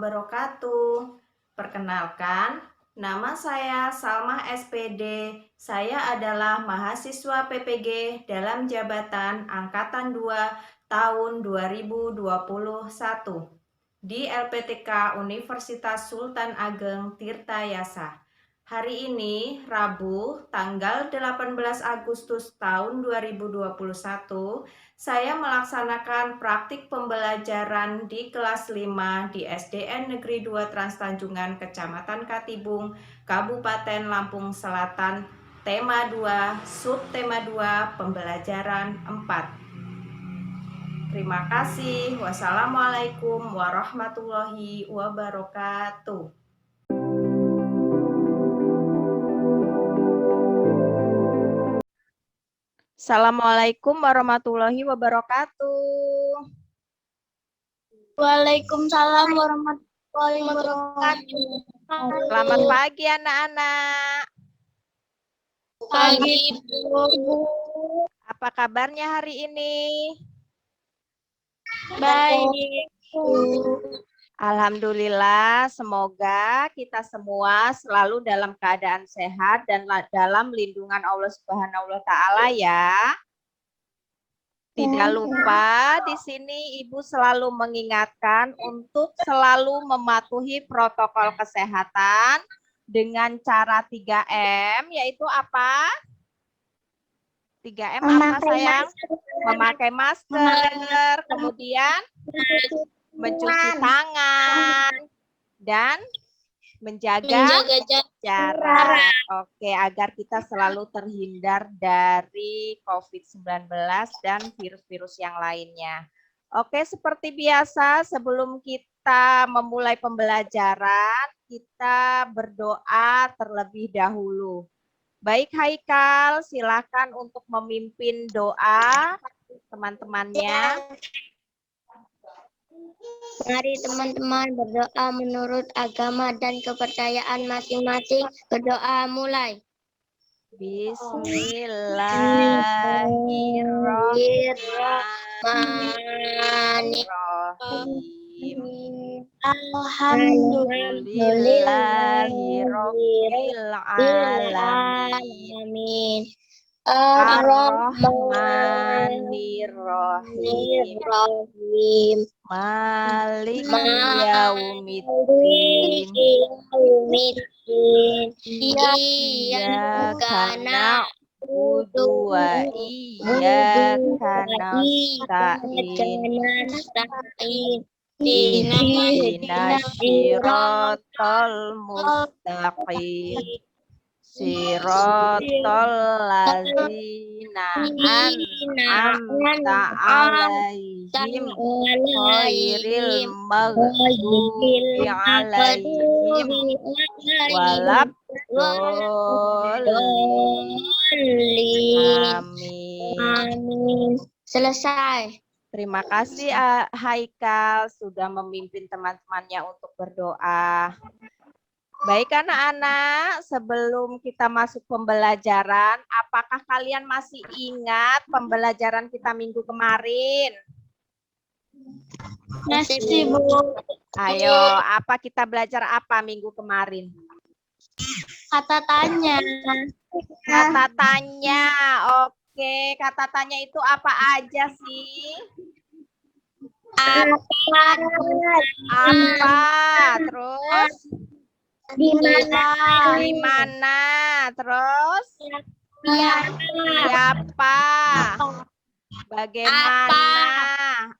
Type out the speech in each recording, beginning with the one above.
wabarakatuh. Perkenalkan, nama saya Salmah SPD. Saya adalah mahasiswa PPG dalam jabatan Angkatan 2 tahun 2021 di LPTK Universitas Sultan Ageng Tirtayasa. Hari ini, Rabu, tanggal 18 Agustus tahun 2021, saya melaksanakan praktik pembelajaran di kelas 5 di SDN Negeri 2 Trans Tanjungan, Kecamatan Katibung, Kabupaten Lampung Selatan, tema 2, subtema 2, pembelajaran 4. Terima kasih. Wassalamualaikum warahmatullahi wabarakatuh. Assalamualaikum warahmatullahi wabarakatuh. Waalaikumsalam warahmatullahi wabarakatuh. Selamat pagi anak-anak. Pagi Ibu. Apa kabarnya hari ini? Baik. Alhamdulillah, semoga kita semua selalu dalam keadaan sehat dan dalam lindungan Allah Subhanahu wa taala ya. Tidak lupa di sini Ibu selalu mengingatkan untuk selalu mematuhi protokol kesehatan dengan cara 3M, yaitu apa? 3M apa sayang? Memakai masker, kemudian mencuci tangan, dan menjaga jarak. Oke, agar kita selalu terhindar dari COVID-19 dan virus-virus yang lainnya. Oke, seperti biasa sebelum kita memulai pembelajaran, kita berdoa terlebih dahulu. Baik Haikal, silakan untuk memimpin doa teman-temannya. Mari teman-teman berdoa menurut agama dan kepercayaan masing-masing. Berdoa mulai. Bismillahirrahmanirrahim. Alhamdulillahirrahmanirrahim. Ar-Rahmanir-Rahim. Maliki yaumiddin. Iyyaka na'budu wa iyyaka nasta'in. Ihdinas siratal mustaqim. Siratal ladzina an'amta 'alaihim ghairil maghdubi 'alaihim waladdallin. Amin. Selesai. Terima kasih Haikal sudah memimpin teman-temannya untuk berdoa. Baik anak-anak, sebelum kita masuk pembelajaran, apakah kalian masih ingat pembelajaran kita minggu kemarin? Masih, Bu. Ayo, apa kita belajar apa minggu kemarin? Kata tanya. Kata tanya, oke. Kata tanya itu apa aja sih? Apa? Terus? Di mana? Terus? Siapa? Bagaimana?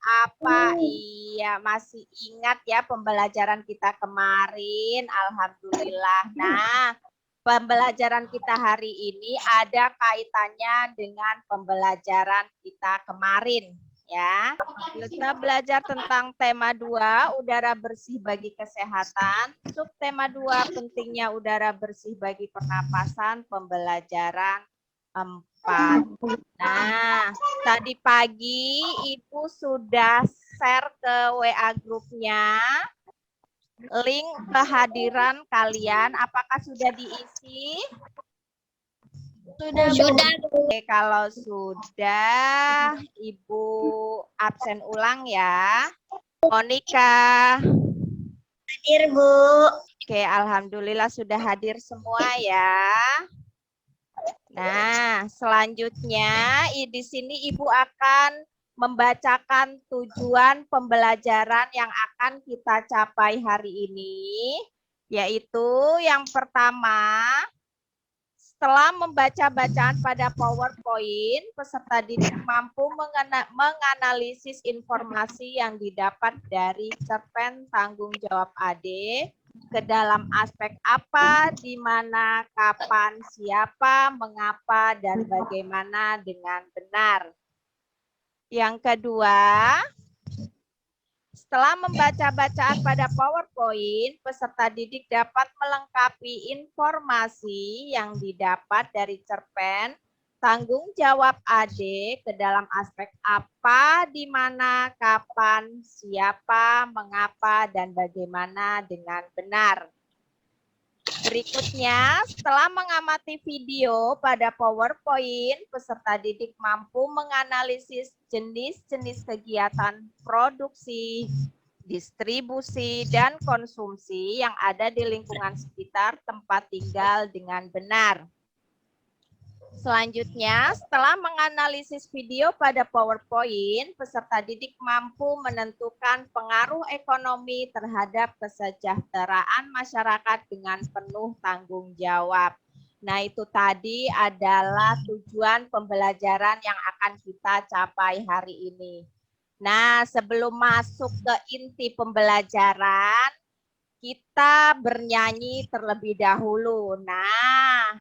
Apa? Iya, masih ingat ya pembelajaran kita kemarin. Alhamdulillah. Nah, pembelajaran kita hari ini ada kaitannya dengan pembelajaran kita kemarin. Ya, kita belajar tentang tema 2, udara bersih bagi kesehatan. Subtema 2, pentingnya udara bersih bagi pernapasan, pembelajaran 4. Nah, tadi pagi Ibu sudah share ke WA grupnya link kehadiran kalian. Apakah sudah diisi? Sudah. Oke, kalau sudah, Ibu absen ulang ya. Monika. Hadir, Bu. Oke, alhamdulillah sudah hadir semua ya. Nah, selanjutnya di sini Ibu akan membacakan tujuan pembelajaran yang akan kita capai hari ini, yaitu yang pertama, setelah membaca bacaan pada PowerPoint, peserta didik mampu menganalisis informasi yang didapat dari cerpen tanggung jawab AD ke dalam aspek apa, di mana, kapan, siapa, mengapa, dan bagaimana dengan benar. Yang kedua, setelah membaca bacaan pada PowerPoint, peserta didik dapat melengkapi informasi yang didapat dari cerpen tanggung jawab AD ke dalam aspek apa, di mana, kapan, siapa, mengapa, dan bagaimana dengan benar. Berikutnya, setelah mengamati video pada PowerPoint, peserta didik mampu menganalisis jenis-jenis kegiatan produksi, distribusi, dan konsumsi yang ada di lingkungan sekitar tempat tinggal dengan benar. Selanjutnya, setelah menganalisis video pada PowerPoint, peserta didik mampu menentukan pengaruh ekonomi terhadap kesejahteraan masyarakat dengan penuh tanggung jawab. Nah, itu tadi adalah tujuan pembelajaran yang akan kita capai hari ini. Nah, sebelum masuk ke inti pembelajaran, kita bernyanyi terlebih dahulu. Nah,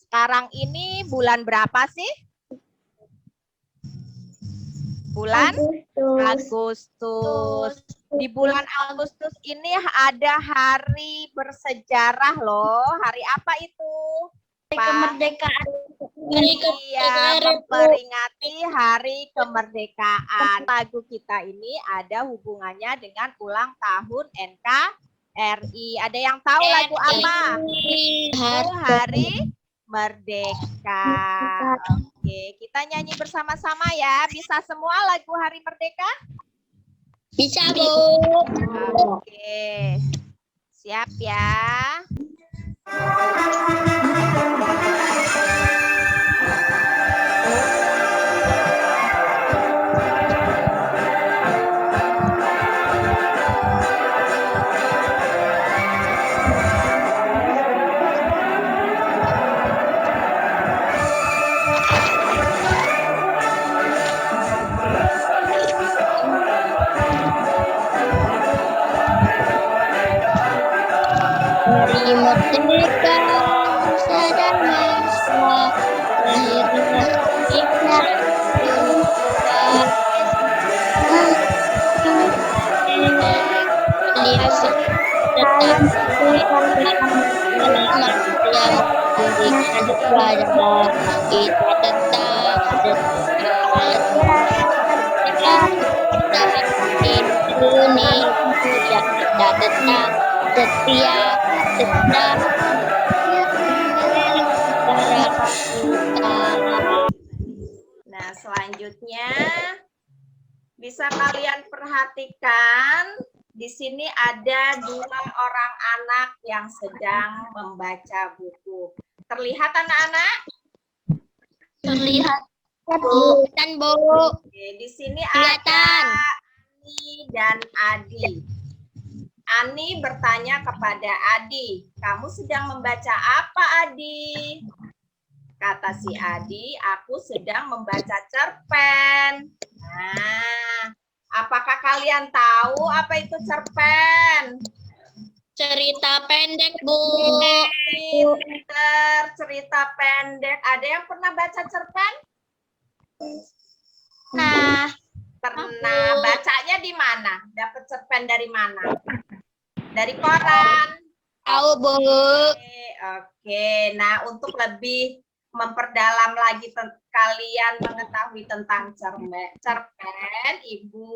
sekarang ini bulan berapa sih? Bulan Agustus. Di bulan Agustus ini ada hari bersejarah loh. Hari apa itu? Kemerdekaan. Iya, memperingati Hari Kemerdekaan. Lagu kita ini ada hubungannya dengan ulang tahun NKRI. Ada yang tahu lagu apa? Hari Merdeka. Oke, kita nyanyi bersama-sama ya. Bisa semua lagu Hari Merdeka? Bisa, Bu. Oke. Siap ya. Hari merdeka, nusa dan bangsa, lahirnya kita Indonesia. Kalian tetap selamat yang memberikan kepada kita tetap di Indonesia, kita tetap setia tetap Nah, selanjutnya bisa kalian perhatikan di sini ada 2 orang anak yang sedang membaca buku. Terlihat anak-anak? terlihat Bu. Oke, di sini ada Ani dan Adi. Ani bertanya kepada Adi, "Kamu sedang membaca apa, Adi?" Kata si Adi, "Aku sedang membaca cerpen." Nah, apakah kalian tahu apa itu cerpen? Cerita pendek, Bu. Pinter, cerita pendek. Ada yang pernah baca cerpen? Nah, Pernah. Bacanya di mana? Dapat cerpen dari mana? Dari koran. tahu, Bu. Oke. Nah, untuk lebih memperdalam lagi kalian mengetahui tentang cerpen, Ibu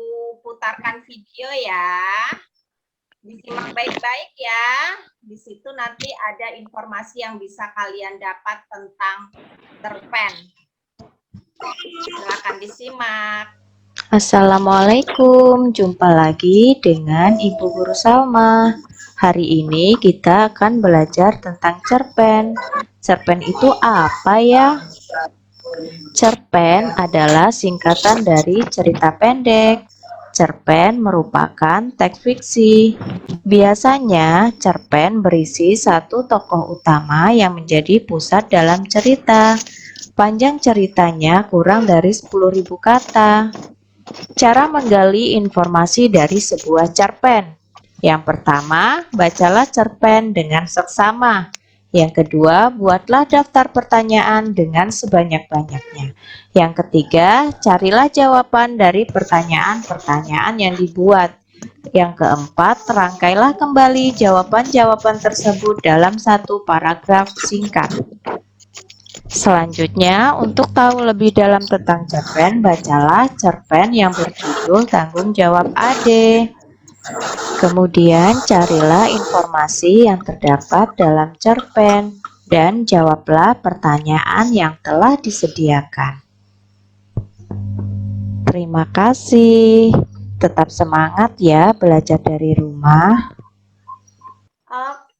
putarkan video ya. Disimak baik-baik ya. Di situ nanti ada informasi yang bisa kalian dapat tentang cerpen. Silakan disimak. Assalamualaikum, jumpa lagi dengan Ibu Guru Salma. Hari ini kita akan belajar tentang cerpen. Cerpen itu apa ya? Cerpen adalah singkatan dari cerita pendek. Cerpen merupakan teks fiksi. Biasanya, cerpen berisi satu tokoh utama yang menjadi pusat dalam cerita. Panjang ceritanya kurang dari 10.000 kata. Cara menggali informasi dari sebuah cerpen. Yang pertama, bacalah cerpen dengan seksama. Yang kedua, buatlah daftar pertanyaan dengan sebanyak-banyaknya. Yang ketiga, carilah jawaban dari pertanyaan-pertanyaan yang dibuat. Yang keempat, rangkailah kembali jawaban-jawaban tersebut dalam satu paragraf singkat. Selanjutnya, untuk tahu lebih dalam tentang cerpen, bacalah cerpen yang berjudul Tanggung Jawab Ade. Kemudian, carilah informasi yang terdapat dalam cerpen dan jawablah pertanyaan yang telah disediakan. Terima kasih. Tetap semangat ya belajar dari rumah.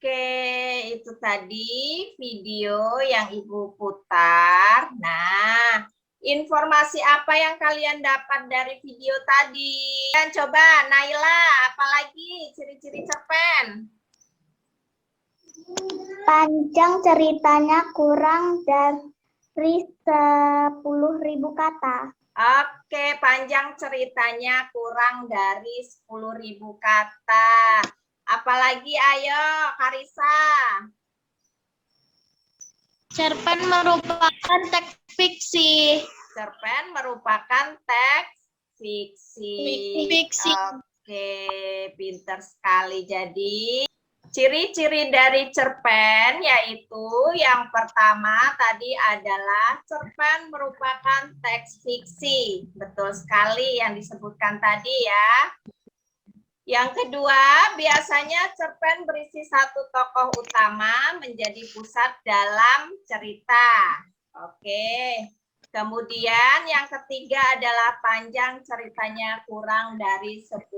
Oke, itu tadi video yang Ibu putar. Nah, informasi apa yang kalian dapat dari video tadi? Dan coba Naila, apalagi ciri-ciri cerpen? Panjang ceritanya kurang dari 10.000 kata. Oke, panjang ceritanya kurang dari 10.000 kata. Apalagi ayo, Karisa. Cerpen merupakan teks fiksi. Cerpen merupakan teks fiksi. Fiksi. Oke, pinter sekali. Jadi, ciri-ciri dari cerpen yaitu yang pertama tadi adalah cerpen merupakan teks fiksi. Betul sekali yang disebutkan tadi ya. Yang kedua, biasanya cerpen berisi satu tokoh utama menjadi pusat dalam cerita. Oke. Kemudian yang ketiga adalah panjang ceritanya kurang dari 10.000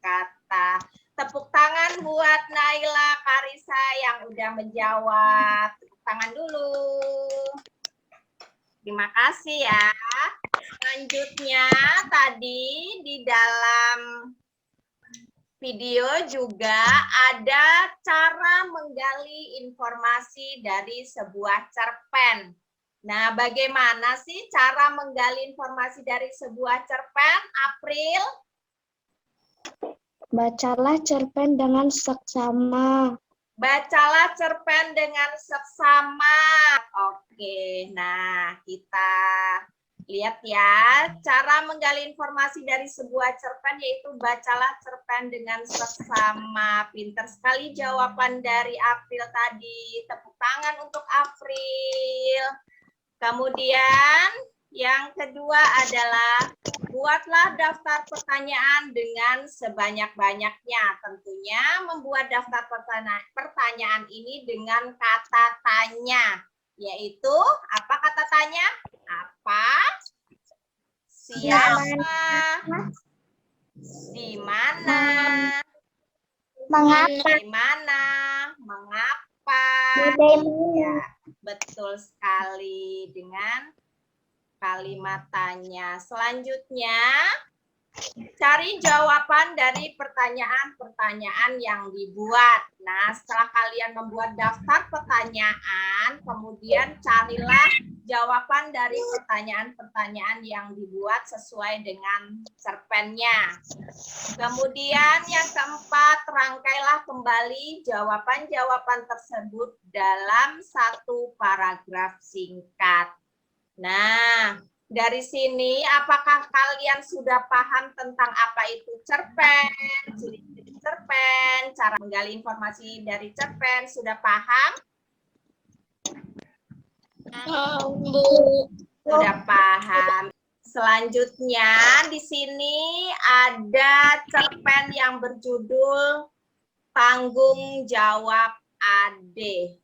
kata. Tepuk tangan buat Naila Karisa yang udah menjawab. Tepuk tangan dulu. Terima kasih ya. Selanjutnya tadi di dalam video juga ada cara menggali informasi dari sebuah cerpen. Nah, bagaimana sih cara menggali informasi dari sebuah cerpen, April? Bacalah cerpen dengan seksama. Bacalah cerpen dengan seksama. Oke, nah kita lihat ya, cara menggali informasi dari sebuah cerpen yaitu bacalah cerpen dengan seksama. Pinter sekali jawaban dari April tadi. Tepuk tangan untuk April. Kemudian yang kedua adalah buatlah daftar pertanyaan dengan sebanyak-banyaknya. Tentunya membuat daftar pertanyaan ini dengan kata tanya. Yaitu, apa kata tanya? Apa? Siapa? Di mana? Mengapa? Di mana? Mengapa? Ya, betul sekali dengan kalimat tanya. Selanjutnya, cari jawaban dari pertanyaan-pertanyaan yang dibuat. Nah, setelah kalian membuat daftar pertanyaan, kemudian carilah jawaban dari pertanyaan-pertanyaan yang dibuat sesuai dengan cerpennya. Kemudian yang keempat, rangkailah kembali jawaban-jawaban tersebut dalam satu paragraf singkat. Nah, dari sini apakah kalian sudah paham tentang apa itu cerpen, ciri-ciri cerpen, cara menggali informasi dari cerpen, sudah paham? Bu. Sudah paham. Selanjutnya di sini ada cerpen yang berjudul Tanggung Jawab Ade,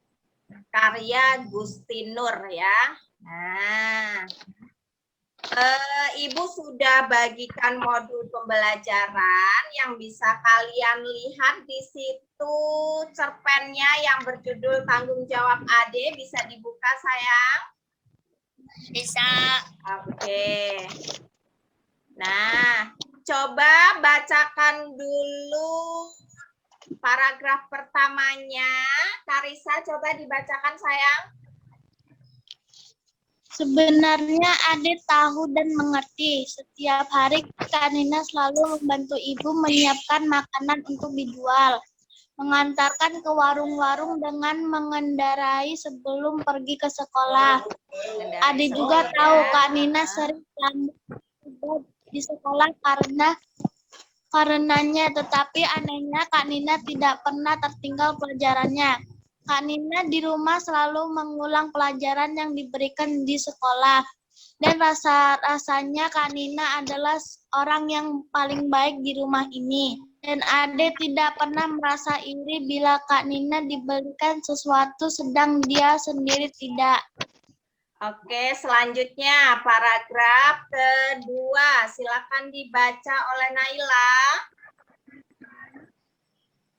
karya Gusti Nur ya. Nah, Ibu sudah bagikan modul pembelajaran yang bisa kalian lihat di situ cerpennya yang berjudul Tanggung Jawab Ade. Bisa dibuka, sayang? Bisa. Oke. Nah, coba bacakan dulu paragraf pertamanya. Karisa, coba dibacakan, sayang. Sebenarnya Ade tahu dan mengerti. Setiap hari Kak Nina selalu membantu ibu menyiapkan makanan untuk dijual, mengantarkan ke warung-warung dengan mengendarai sebelum pergi ke sekolah. Ade juga tahu Kak Nina sering lambat di sekolah karenanya, tetapi anehnya Kak Nina tidak pernah tertinggal pelajarannya. Kak Nina di rumah selalu mengulang pelajaran yang diberikan di sekolah. Dan rasa-rasanya Kak Nina adalah orang yang paling baik di rumah ini. Dan Ade tidak pernah merasa iri bila Kak Nina diberikan sesuatu sedang dia sendiri tidak. Oke, selanjutnya paragraf kedua. Silakan dibaca oleh Naila.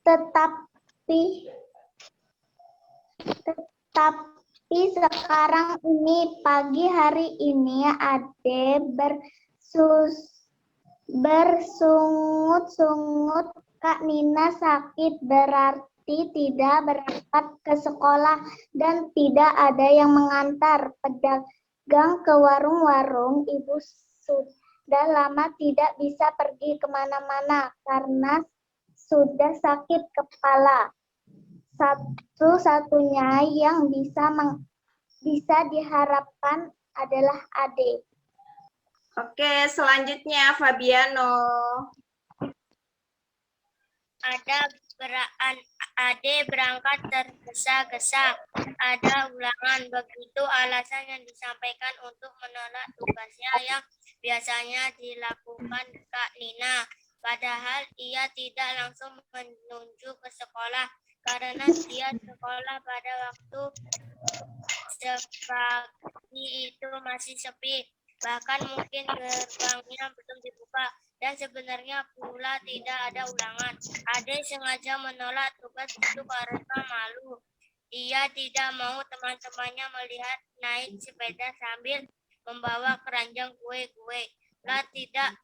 Tetapi sekarang ini, pagi hari ini, Ade bersungut-sungut Kak Nina sakit, berarti tidak berangkat ke sekolah dan tidak ada yang mengantar. Pedagang ke warung-warung, ibu sudah lama tidak bisa pergi kemana-mana karena sudah sakit kepala. Satu-satunya yang bisa diharapkan adalah Ade. Oke, selanjutnya Fabiano. Ade berangkat tergesa-gesa. Ada ulangan, begitu alasan yang disampaikan untuk menolak tugasnya yang biasanya dilakukan Kak Nina. Padahal ia tidak langsung menuju ke sekolah karena dia sekolah pada waktu pagi itu masih sepi. Bahkan mungkin gerbangnya belum dibuka. Dan sebenarnya pula tidak ada ulangan. Ade sengaja menolak tugas itu karena malu. Ia tidak mau teman-temannya melihat naik sepeda sambil membawa keranjang kue-kue.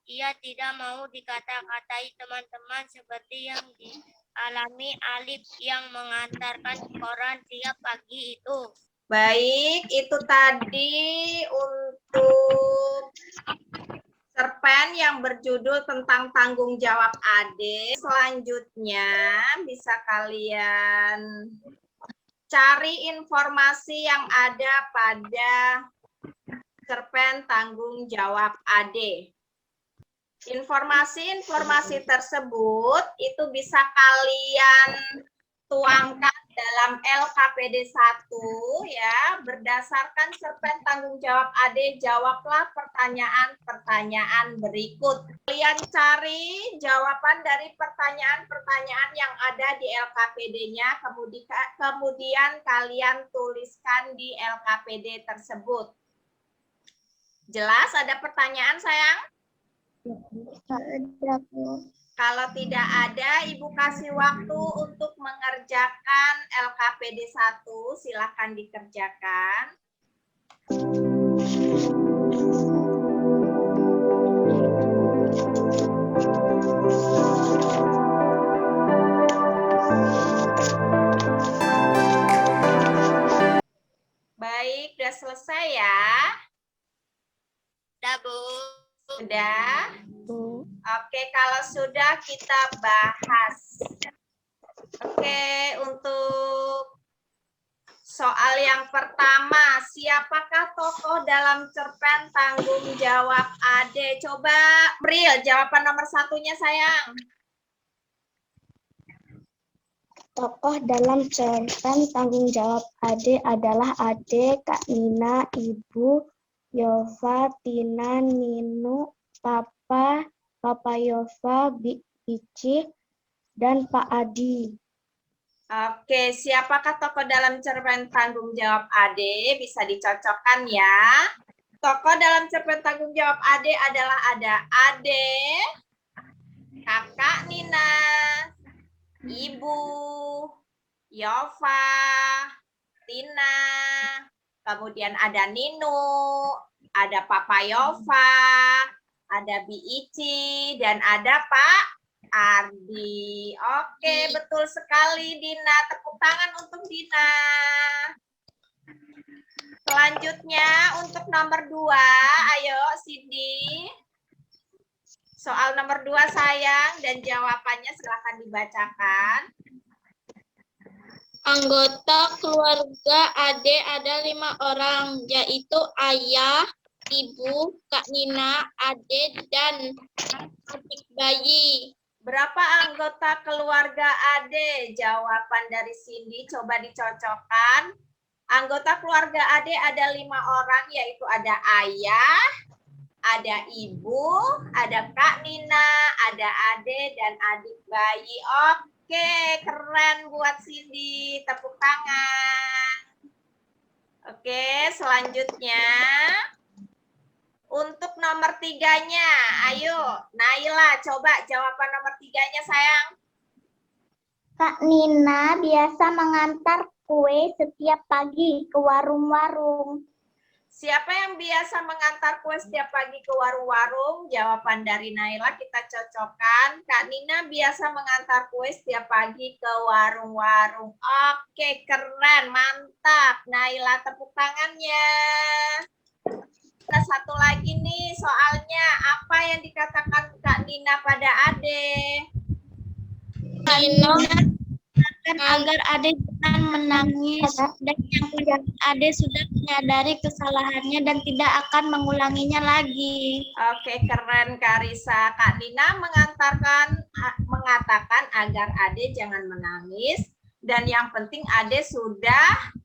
Ia tidak mau dikata-katai teman-teman seperti yang dialami Alif yang mengantarkan koran tiap pagi itu. Baik, itu tadi untuk cerpen yang berjudul tentang tanggung jawab Ade. Selanjutnya bisa kalian cari informasi yang ada pada cerpen tanggung jawab Ade. Informasi-informasi tersebut itu bisa kalian tuangkan dalam LKPD 1 ya, berdasarkan cerpen tanggung jawab Ade, jawablah pertanyaan-pertanyaan berikut. Kalian cari jawaban dari pertanyaan-pertanyaan yang ada di LKPD-nya, kemudian kalian tuliskan di LKPD tersebut. Jelas ada pertanyaan, sayang? Kalau tidak ada, Ibu kasih waktu untuk mengerjakan LKPD 1. Silakan dikerjakan. Baik, udah selesai ya? Udah, Bu. Sudah? Oke, kalau sudah kita bahas. Oke, untuk soal yang pertama, siapakah tokoh dalam cerpen tanggung jawab Ade? Coba, Bril, jawaban nomor satunya, sayang. Tokoh dalam cerpen tanggung jawab Ade adalah Ade, Kak Nina, Ibu, Yova, Tina, Ninu, Papa Yova, Bici, dan Pak Adi. Oke, siapakah tokoh dalam cerpen tanggung jawab Ade? Bisa dicocokkan ya. Tokoh dalam cerpen tanggung jawab Ade adalah Ade, Kakak Nina, Ibu, Yova, Tina, kemudian ada Nino, ada Papa Yova, ada Bi Ici, dan ada Pak Ardi. Oke, betul sekali Dina. Tepuk tangan untuk Dina. Selanjutnya untuk nomor 2, ayo Cindy. Soal nomor 2 sayang, dan jawabannya silahkan dibacakan. Anggota keluarga Ade ada 5 orang, yaitu ayah, ibu, Kak Nina, Ade, dan adik bayi. Berapa anggota keluarga Ade? Jawaban dari Cindy coba dicocokkan. Anggota keluarga Ade ada 5 orang, yaitu ada ayah, ada ibu, ada Kak Nina, ada Ade, dan adik bayi. Oke, keren buat Cindy. Tepuk tangan. Oke, selanjutnya. Untuk nomor 3-nya, ayo Naila, coba jawaban nomor 3-nya sayang. Kak Nina biasa mengantar kue setiap pagi ke warung-warung. Siapa yang biasa mengantar kue setiap pagi ke warung-warung? Jawaban dari Naila kita cocokkan. Kak Nina biasa mengantar kue setiap pagi ke warung-warung. Oke, keren, mantap. Naila, tepuk tangannya. Kita satu lagi nih soalnya. Apa yang dikatakan Kak Nina pada Ade? Kak Nina agar Ade jangan menangis, dan yang Ade sudah menyadari kesalahannya dan tidak akan mengulanginya lagi. Oke, keren Karisa. Kak Nina mengatakan agar Ade jangan menangis, dan yang penting Ade sudah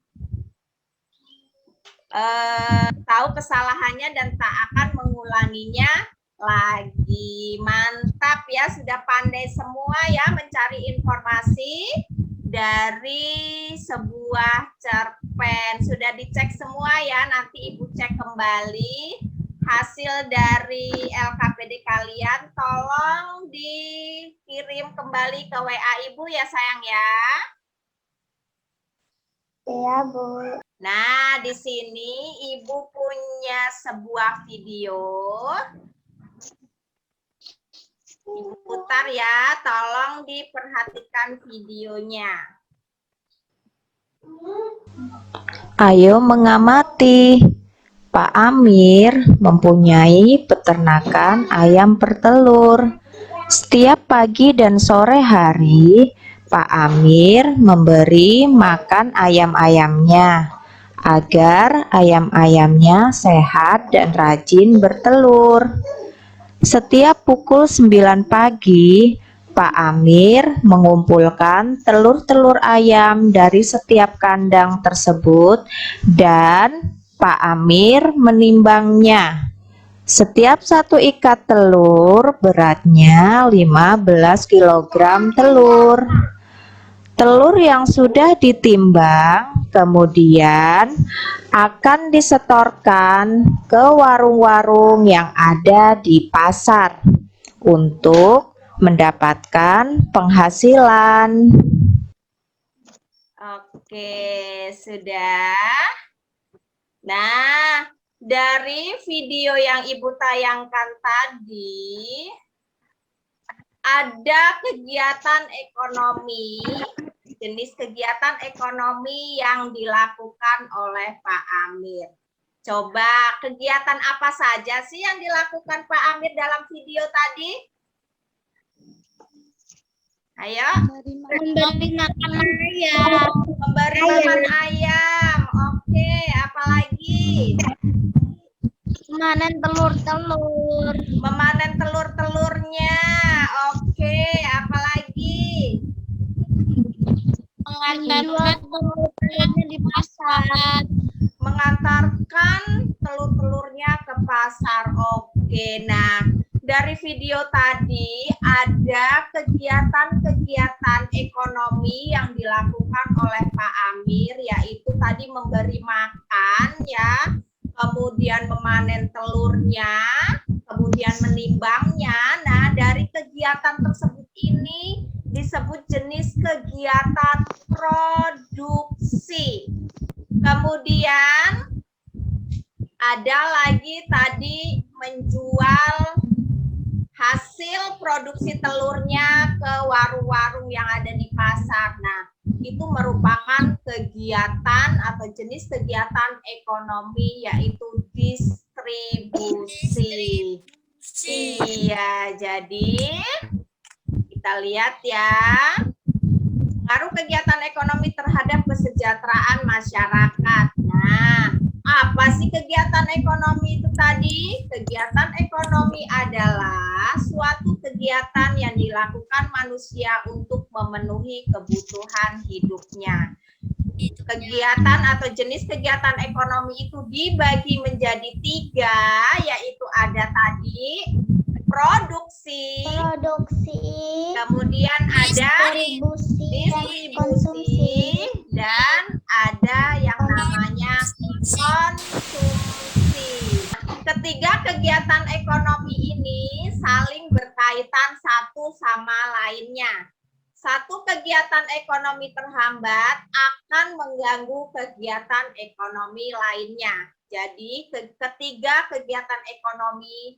tahu kesalahannya dan tak akan mengulanginya lagi. Mantap ya, sudah pandai semua ya mencari informasi dari sebuah cerpen. Sudah dicek semua ya, nanti Ibu cek kembali hasil dari LKPD kalian. Tolong dikirim kembali ke WA Ibu ya sayang ya. Iya, Bu. Nah, di sini Ibu punya sebuah video. Ibu putar ya, tolong diperhatikan videonya. Ayo mengamati. Pak Amir mempunyai peternakan ayam bertelur. Setiap pagi dan sore hari, Pak Amir memberi makan ayam-ayamnya agar ayam-ayamnya sehat dan rajin bertelur. Setiap pukul 9 pagi, Pak Amir mengumpulkan telur-telur ayam dari setiap kandang tersebut dan Pak Amir menimbangnya. Setiap satu ikat telur beratnya 15 kg telur. Telur yang sudah ditimbang kemudian akan disetorkan ke warung-warung yang ada di pasar untuk mendapatkan penghasilan. Oke, sudah. Nah, dari video yang Ibu tayangkan tadi, ada kegiatan ekonomi, jenis kegiatan ekonomi yang dilakukan oleh Pak Amir. Coba kegiatan apa saja sih yang dilakukan Pak Amir dalam video tadi? Ayo. Memberi makan ayam. Memberi makan ayam. Oke, apalagi? Memanen telur-telur. Memanen telur-telurnya. Oke, apalagi? Mengantarkan telur-telurnya di pasar. Mengantarkan telur-telurnya ke pasar. Oke, nah dari video tadi ada kegiatan-kegiatan ekonomi yang dilakukan oleh Pak Amir, yaitu tadi memberi makan ya kemudian memanen telurnya, kemudian menimbangnya. Nah, dari kegiatan tersebut ini disebut jenis kegiatan produksi. Kemudian ada lagi tadi menjual hasil produksi telurnya ke warung-warung yang ada di pasar. Nah, itu merupakan kegiatan atau jenis kegiatan ekonomi, yaitu distribusi. Iya, jadi kita lihat ya, pengaruh kegiatan ekonomi terhadap kesejahteraan masyarakat. Nah, apa sih kegiatan ekonomi itu tadi? Kegiatan ekonomi adalah suatu kegiatan yang dilakukan manusia untuk memenuhi kebutuhan hidupnya. Kegiatan atau jenis kegiatan ekonomi itu dibagi menjadi 3, yaitu ada tadi produksi, kemudian ada distribusi, dan ada yang namanya konsumsi. Ketiga kegiatan ekonomi ini saling berkaitan satu sama lainnya. Satu kegiatan ekonomi terhambat akan mengganggu kegiatan ekonomi lainnya. Jadi ketiga kegiatan ekonomi,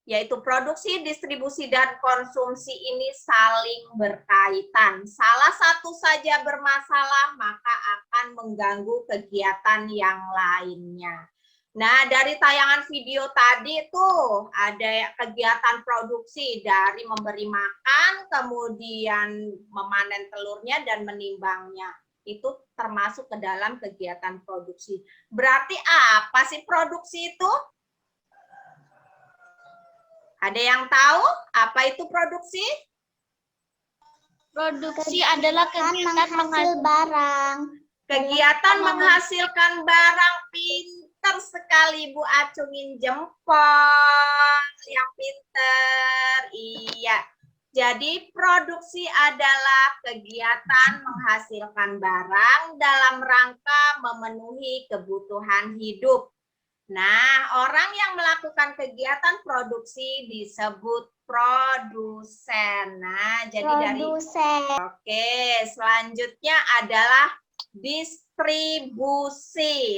yaitu produksi, distribusi, dan konsumsi ini saling berkaitan. Salah satu saja bermasalah, maka akan mengganggu kegiatan yang lainnya. Nah, dari tayangan video tadi tuh ada kegiatan produksi dari memberi makan, kemudian memanen telurnya dan menimbangnya. Itu termasuk ke dalam kegiatan produksi. Berarti apa sih produksi itu? Ada yang tahu apa itu produksi? Produksi adalah kegiatan menghasilkan barang. Kegiatan menghasilkan barang. Pinter sekali Bu acungin jempol, yang pinter. Iya. Jadi produksi adalah kegiatan menghasilkan barang dalam rangka memenuhi kebutuhan hidup. Nah, orang yang melakukan kegiatan produksi disebut produsen. Nah, jadi Oke, selanjutnya adalah distribusi.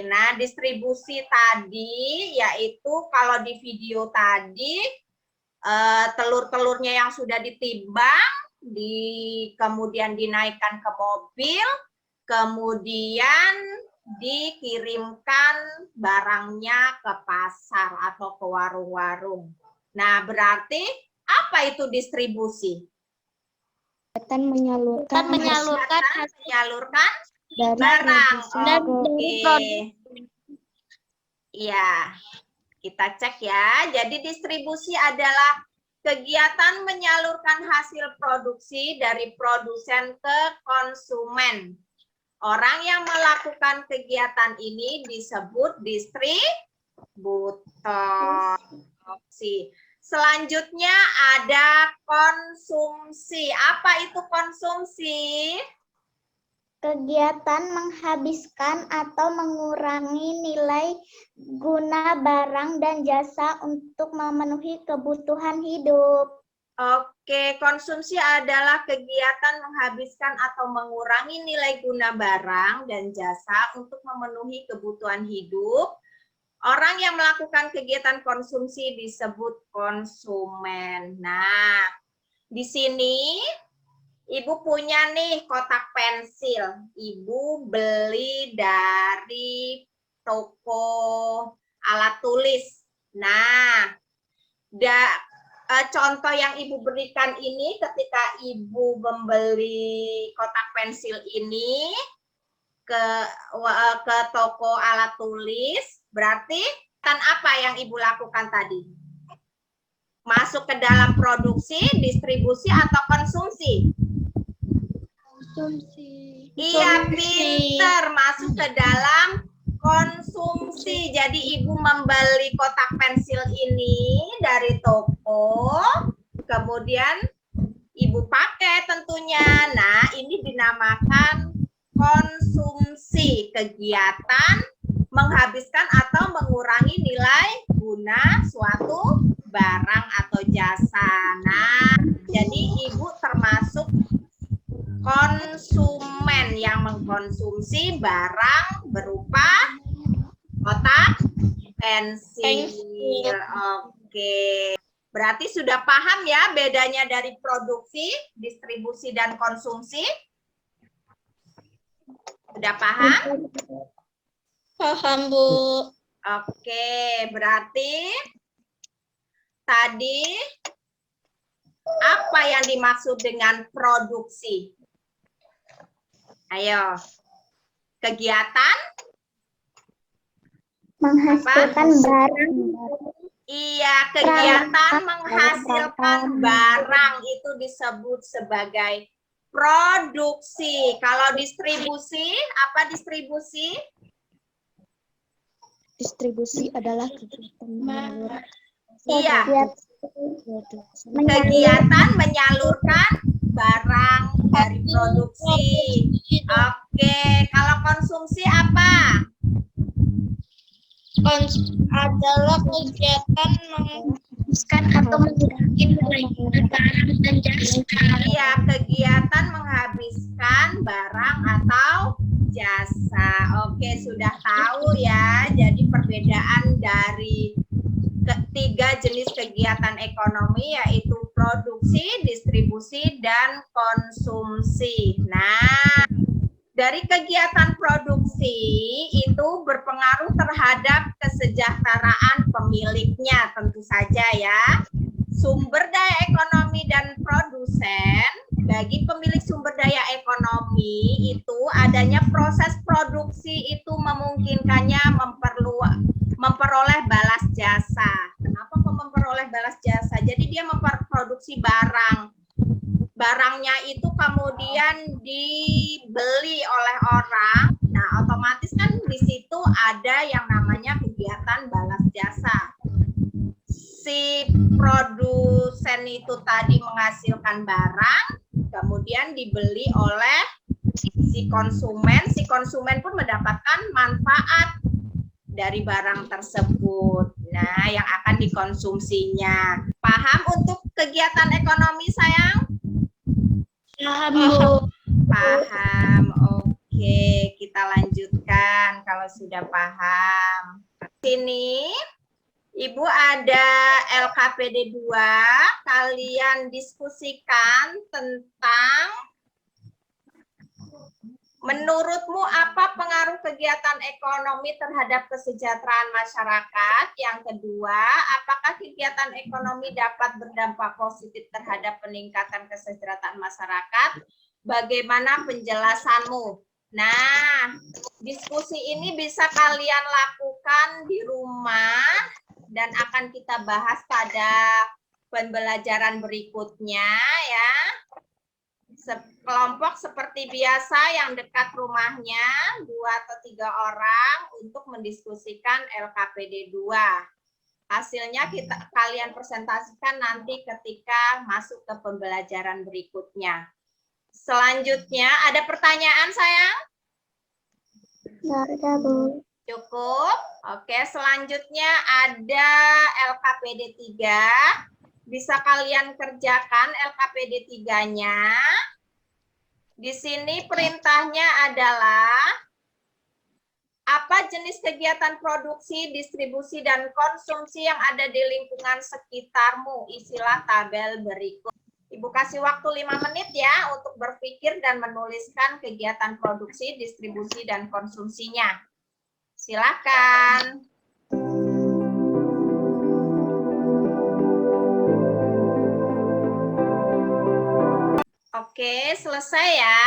Nah, distribusi tadi yaitu kalau di video tadi telur-telurnya yang sudah ditimbang, kemudian dinaikkan ke mobil, kemudian dikirimkan barangnya ke pasar atau ke warung-warung. Nah, berarti apa itu distribusi? menyalurkan Barang. dari Iya, kita cek ya. Jadi distribusi adalah kegiatan menyalurkan hasil produksi dari produsen ke konsumen. Orang yang melakukan kegiatan ini disebut distributor. Selanjutnya ada konsumsi. Apa itu konsumsi? Kegiatan menghabiskan atau mengurangi nilai guna barang dan jasa untuk memenuhi kebutuhan hidup. Oke, konsumsi adalah kegiatan menghabiskan atau mengurangi nilai guna barang dan jasa untuk memenuhi kebutuhan hidup. Orang yang melakukan kegiatan konsumsi disebut konsumen. Nah, di sini Ibu punya nih kotak pensil. Ibu beli dari toko alat tulis. Nah, contoh yang Ibu berikan ini ketika Ibu membeli kotak pensil ini ke toko alat tulis, berarti kan apa yang Ibu lakukan tadi? Masuk ke dalam produksi, distribusi, atau konsumsi? Iya, pinter, masuk ke dalam konsumsi. Jadi Ibu membeli kotak pensil ini dari toko, kemudian Ibu pakai tentunya. Nah, ini dinamakan konsumsi, kegiatan menghabiskan atau mengurangi nilai guna suatu barang atau jasa. Nah, jadi Ibu termasuk konsumen yang mengkonsumsi barang berupa kotak pensil. Oke. Berarti sudah paham ya bedanya dari produksi, distribusi, dan konsumsi? Sudah paham? Paham, Bu. Oke, berarti tadi apa yang dimaksud dengan produksi? Ayo, kegiatan? Menghasilkan barang. Iya, kegiatan menghasilkan barang itu disebut sebagai produksi. Kalau distribusi, apa distribusi? Distribusi adalah kegiatan Iya, kegiatan menyalurkan barang dari produksi. Oke, kalau konsumsi apa? adalah kegiatan menghabiskan atau mengurangi nilai barang dan jasa. Iya, kegiatan menghabiskan barang atau jasa. Oke, sudah tahu ya. Jadi perbedaan dari ketiga jenis kegiatan ekonomi yaitu produksi, distribusi, dan konsumsi. Nah, dari kegiatan produksi itu berpengaruh terhadap kesejahteraan pemiliknya tentu saja ya. Sumber daya ekonomi dan produsen, bagi pemilik sumber daya ekonomi itu adanya proses produksi itu memungkinkannya memperoleh balas jasa. Kenapa kok memperoleh balas jasa? Jadi dia memproduksi barang. Barangnya itu kemudian dibeli oleh orang. Nah, otomatis kan di situ ada yang namanya kegiatan balas jasa. Si produsen itu tadi menghasilkan barang, kemudian dibeli oleh si konsumen pun mendapatkan manfaat dari barang tersebut. Nah, yang akan dikonsumsinya. Paham untuk kegiatan ekonomi, sayang? Paham, Bu. Paham. Oke, kita lanjutkan kalau sudah paham. Sini Ibu ada LKPD 2, kalian diskusikan tentang menurutmu apa pengaruh kegiatan ekonomi terhadap kesejahteraan masyarakat? Yang kedua, apakah kegiatan ekonomi dapat berdampak positif terhadap peningkatan kesejahteraan masyarakat? Bagaimana penjelasanmu? Nah, diskusi ini bisa kalian lakukan di rumah dan akan kita bahas pada pembelajaran berikutnya ya. Kelompok seperti biasa yang dekat rumahnya 2 atau 3 orang untuk mendiskusikan LKPD 2. Hasilnya kalian presentasikan nanti ketika masuk ke pembelajaran berikutnya. Selanjutnya ada pertanyaan, sayang? Nggak ada, Bu. Cukup. Oke, selanjutnya ada LKPD 3. Bisa kalian kerjakan LKPD 3-nya. Di sini perintahnya adalah apa jenis kegiatan produksi, distribusi, dan konsumsi yang ada di lingkungan sekitarmu? Isilah tabel berikut. Ibu kasih waktu 5 menit ya untuk berpikir dan menuliskan kegiatan produksi, distribusi, dan konsumsinya. Silakan. Oke, selesai ya.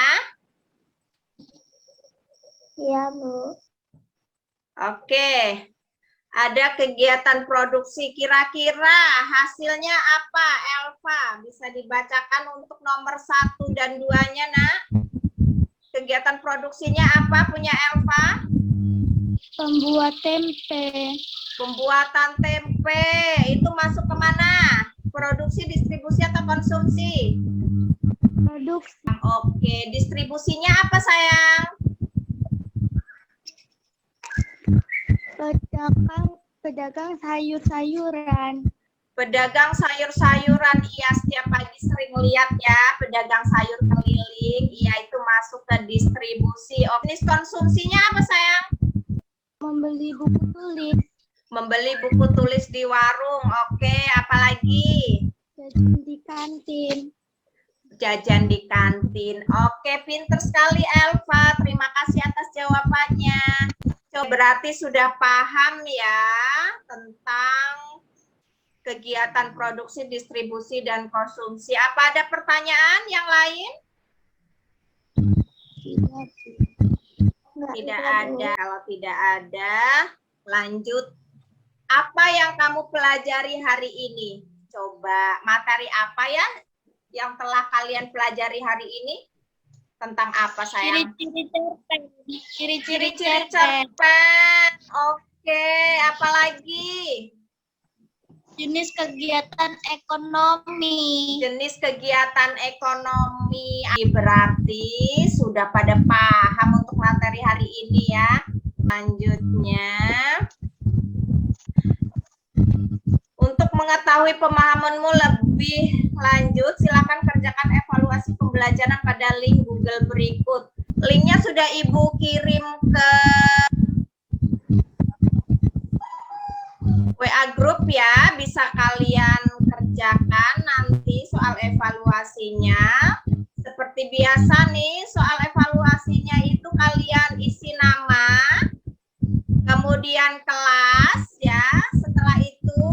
Iya, Bu. Oke, ada kegiatan produksi. Kira-kira hasilnya apa, Elva? Bisa dibacakan untuk nomor 1 dan 2-nya, nak? Kegiatan produksinya apa punya Elva? Pembuat tempe. Pembuatan tempe. Itu masuk kemana? Produksi, distribusi, atau konsumsi? Produksi. Oke, distribusinya apa, sayang? Pedagang sayur-sayuran. Pedagang sayur-sayuran, iya setiap pagi sering lihat ya, pedagang sayur keliling, iya itu masuk ke distribusi. Jenis konsumsinya apa sayang? Membeli buku tulis. Membeli buku tulis di warung, oke, apalagi? Jajan di kantin. Jajan di kantin, oke, pinter sekali Elva, terima kasih atas jawabannya. Coba berarti sudah paham ya tentang kegiatan produksi, distribusi, dan konsumsi. Apa ada pertanyaan yang lain? Tidak ada. Kalau tidak ada, lanjut. Apa yang kamu pelajari hari ini? Coba materi apa ya yang telah kalian pelajari hari ini? Tentang apa sayang? Ciri-ciri cerpen. Oke, apalagi? Jenis kegiatan ekonomi. Jenis kegiatan ekonomi. Berarti sudah pada paham untuk materi hari ini ya. Selanjutnya, untuk mengetahui pemahamanmu lebih lanjut, silakan kerjakan evaluasi pembelajaran pada link Google berikut. Linknya sudah Ibu kirim ke WA grup ya, bisa kalian kerjakan nanti soal evaluasinya. Seperti biasa nih, soal evaluasinya itu kalian isi nama, kemudian kelas ya. Setelah itu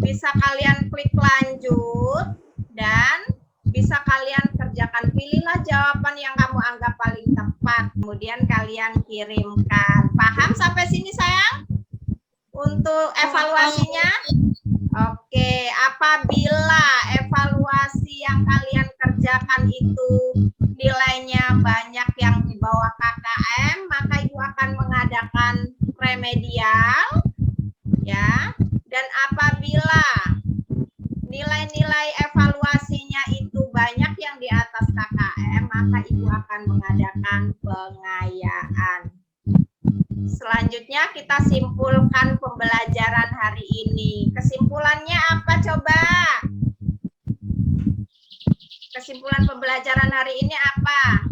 bisa kalian klik lanjut dan bisa kalian kerjakan. Pilihlah jawaban yang kamu anggap paling tepat, kemudian kalian kirimkan. Paham sampai sini sayang? Untuk evaluasinya? Oke, apabila evaluasi yang kalian kerjakan itu nilainya banyak yang di bawah KKM, maka Ibu akan mengadakan remedial ya. Dan apabila nilai-nilai evaluasinya itu banyak yang di atas KKM, maka Ibu akan mengadakan pengayaan. Selanjutnya kita simpulkan pembelajaran hari ini. Kesimpulannya apa coba? Kesimpulan pembelajaran hari ini apa?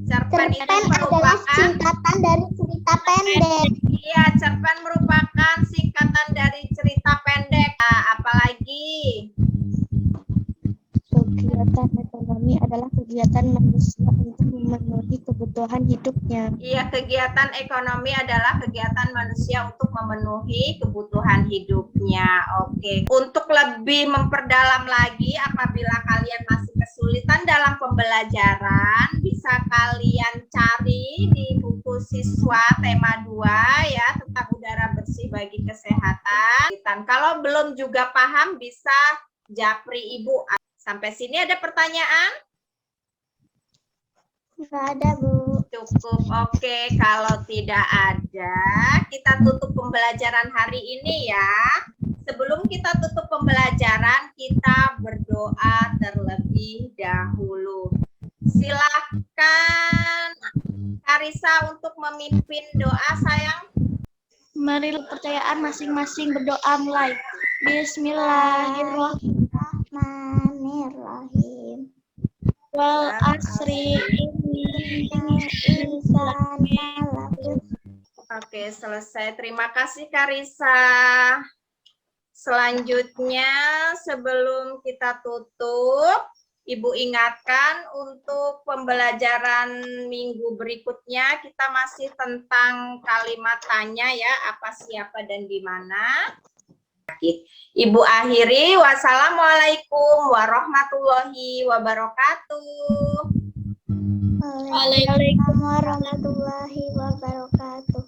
Cerpen itu adalah merupakan singkatan dari cerita pendek. Iya, cerpen merupakan singkatan dari cerita pendek. Nah, apalagi? Kegiatan ekonomi adalah kegiatan manusia untuk memenuhi kebutuhan hidupnya. Iya, kegiatan ekonomi adalah kegiatan manusia untuk memenuhi kebutuhan hidupnya. Oke. Untuk lebih memperdalam lagi, apabila kalian masih kesulitan dalam pembelajaran, bisa kalian cari di buku siswa tema 2 ya, tentang udara bersih bagi kesehatan. Kalau belum juga paham, bisa japri Ibu. Sampai sini ada pertanyaan? Nggak ada, Bu. Cukup, oke. Kalau tidak ada, kita tutup pembelajaran hari ini ya. Sebelum kita tutup pembelajaran, kita berdoa terlebih dahulu. Silakan Karisa untuk memimpin doa sayang. Mari kepercayaan masing-masing berdoa mulai. Bismillahirrahmanirrahim. Bismillahirrahmanirrahim. Wal asri Oke, selesai. Terima kasih Karisa. Selanjutnya, sebelum kita tutup, Ibu ingatkan untuk pembelajaran minggu berikutnya, kita masih tentang kalimat tanya ya, apa, siapa, dan di mana. Ibu akhiri, wassalamualaikum warahmatullahi wabarakatuh. Waalaikumsalam warahmatullahi wabarakatuh.